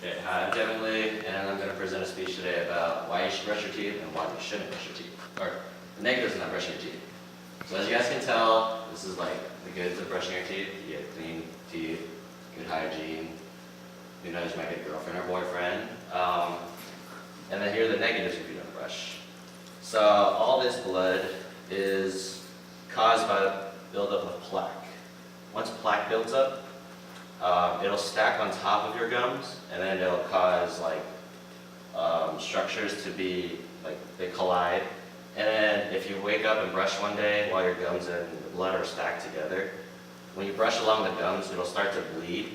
Okay, hi, I'm Devin Lee, and I'm going to present a speech today about why you should brush your teeth and why you shouldn't brush your teeth, or the negatives of not brushing your teeth. So as you guys can tell, this is like the goods of brushing your teeth. You get clean teeth, good hygiene. Who knows, you might get a girlfriend or boyfriend. And then here are the negatives if you don't brush. So all this blood is caused by the buildup of plaque. Once plaque builds up, it'll stack on top of your gums, and then it'll cause like structures to be like they collide. And then if you wake up and brush one day while your gums and the blood are stacked together, when you brush along the gums, it'll start to bleed.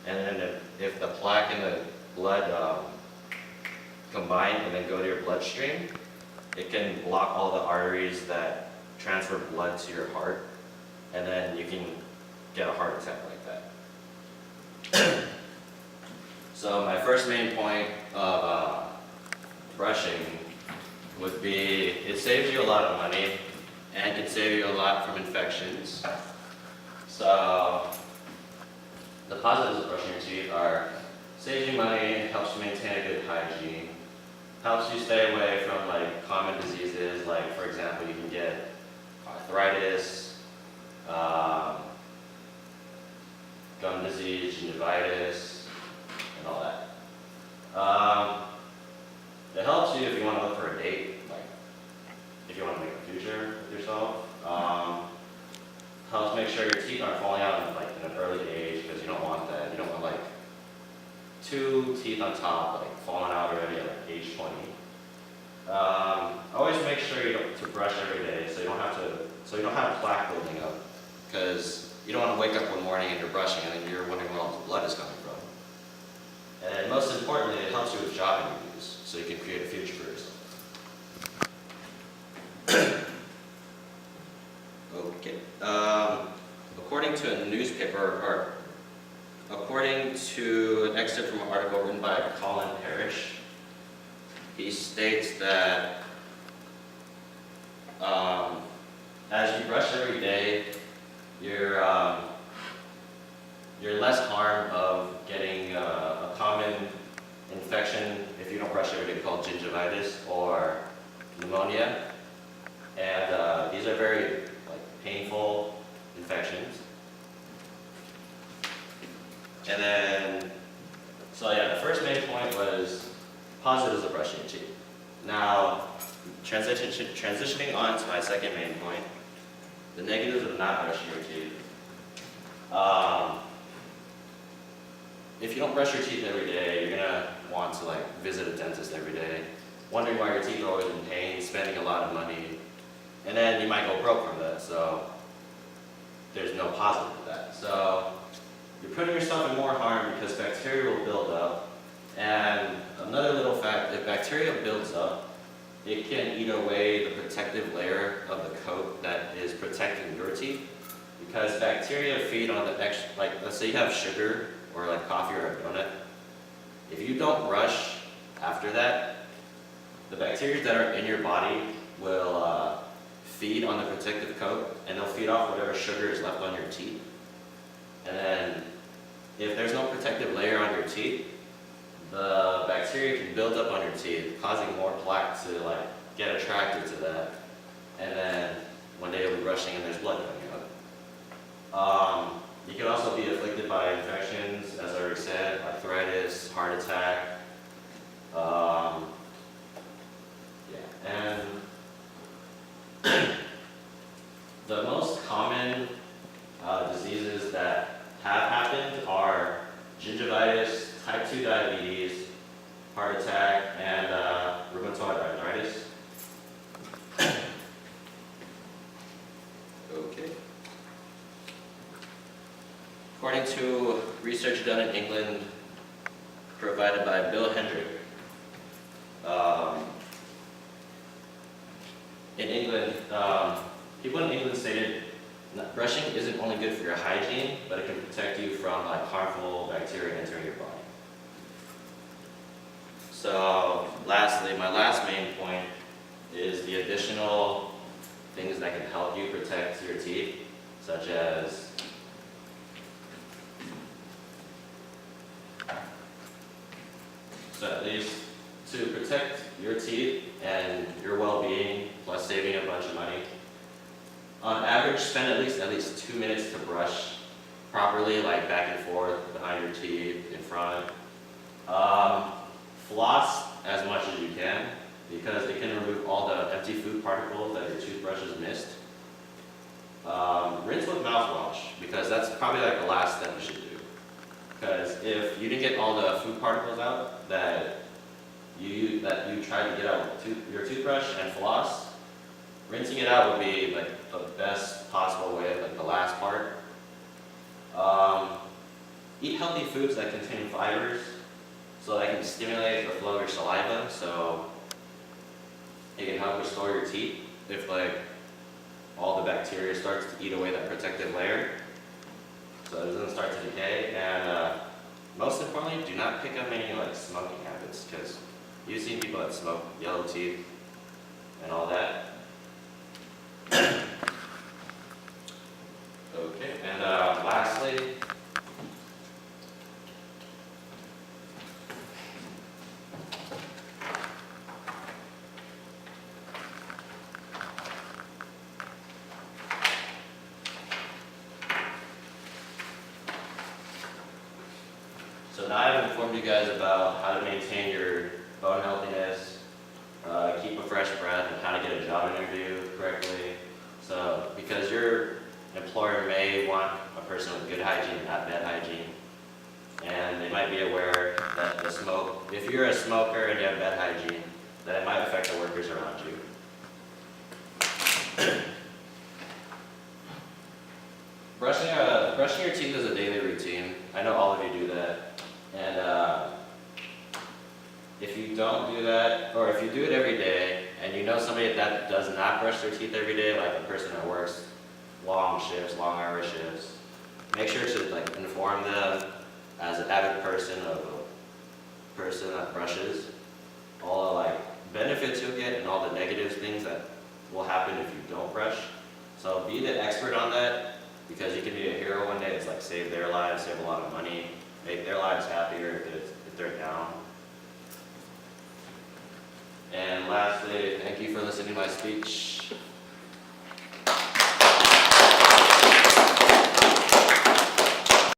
And then if the plaque and the blood combine and then go to your bloodstream, it can block all the arteries that transfer blood to your heart, and then you can get a heart attack like that. So my first main point of brushing would be it saves you a lot of money and can save you a lot from infections. So the positives of brushing your teeth are saves you money, helps you maintain a good hygiene, helps you stay away from like common diseases, like for example you can get arthritis, gum disease, gingivitis, and all that. It helps you if you want to look for a date, like if you want to make a future with yourself. Helps make sure your teeth aren't falling out in an early age, because you don't want that. You don't want like 2 teeth on top like falling out already at like age 20. Always make sure to brush every day, so you don't have plaque building up, because you don't want to wake up one morning and you're brushing and then you're wondering where all the blood is coming from. And most importantly, it helps you with job interviews, so you can create a future for yourself. Okay. According to a newspaper, or according to an excerpt from an article written by Colin Parrish, he states that as you brush every day, you're less harm of getting a common infection if you don't brush every day called gingivitis or pneumonia, and these are very painful infections. And then, so yeah, the first main point was positives of brushing your teeth. Now, transitioning on to my second main point, the negatives of not brushing your teeth. If you don't brush your teeth every day, you're gonna want to visit a dentist every day, wondering why your teeth are always in pain, spending a lot of money, and then you might go broke from that. So there's no positive to that. So you're putting yourself in more harm because bacteria will build up. And another little fact, if bacteria builds up, it can eat away the protective layer of the coat that is protecting your teeth, because bacteria feed on the extra, let's say you have sugar or coffee or a donut. If you don't brush after that, the bacteria that are in your body will feed on the protective coat, and they'll feed off whatever sugar is left on your teeth. And then if there's no protective layer on your teeth, the bacteria can build up on your teeth, causing more plaque to get attracted to that. And then one day you'll be brushing and there's blood coming up. You can also be afflicted by infections, as I already said, arthritis, heart attack. And the most common diseases that have happened are gingivitis, type 2 diabetes, heart attack, and rheumatoid arthritis. Okay. According to research done in England, provided by Bill Hendrick, in England, people in England stated brushing isn't only good for your hygiene, but it can protect you from harmful bacteria entering your body. So lastly, my last main point is the additional things that can help you protect your teeth, such as spend at least 2 minutes to brush properly, like back and forth, behind your teeth, in front. Floss as much as you can, because it can remove all the empty food particles that your toothbrush has missed. Rinse with mouthwash, because that's probably like the last step you should do. Because if you didn't get all the food particles out that you tried to get out with your toothbrush and floss, rinsing it out would be like the best possible way, like the last part. Eat healthy foods that contain fibers, so that can stimulate the flow of your saliva, so it can help restore your teeth if like all the bacteria starts to eat away that protective layer, so it doesn't start to decay. And most importantly, do not pick up any like smoking habits, because you've seen people that smoke yellow teeth and all that. Okay, and lastly, so now I've informed you guys about how to maintain your bone healthiness, keep a fresh breath, and how to get a job interview correctly. So, because your employer may want a person with good hygiene, not bad hygiene, and they might be aware that if you're a smoker and you have bad hygiene, that it might affect the workers around you. Brushing your teeth is a daily routine. I know all of you do that. And if you don't do that, or if you do it every day, and you know somebody that does not brush their teeth every day, like a person that works long shifts, long hour shifts, make sure to like inform them as an avid person of a person that brushes, all the like benefits you'll get and all the negative things that will happen if you don't brush. So be the expert on that, because you can be a hero one day. It's like save their lives, save a lot of money, make their lives happier if they're down. And lastly, thank you for listening to my speech.